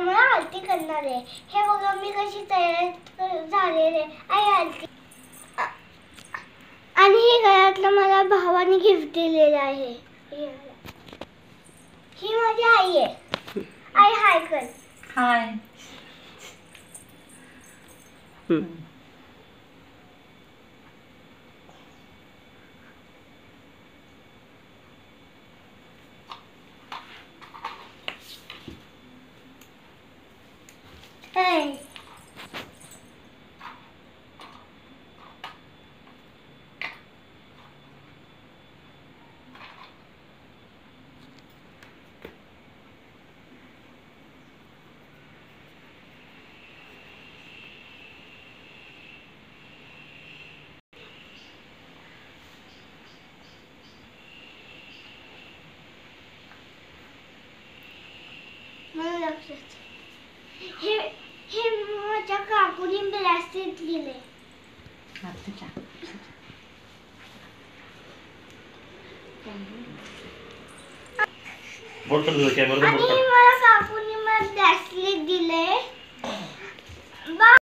त्यामुळे आरती करणार आहे. हे बघा मी कशी तयार झालेले आहे आरती. आणि हे घरातलं मला भावाने गिफ्ट दिलेलं आहे. ही माझी आई आहे. आई हाय कर. हाय. Hey. हे माझ्या काकूने ब्रेसलेट दिले. आणि मला काकूने ब्रेसलेट दिले. बाय.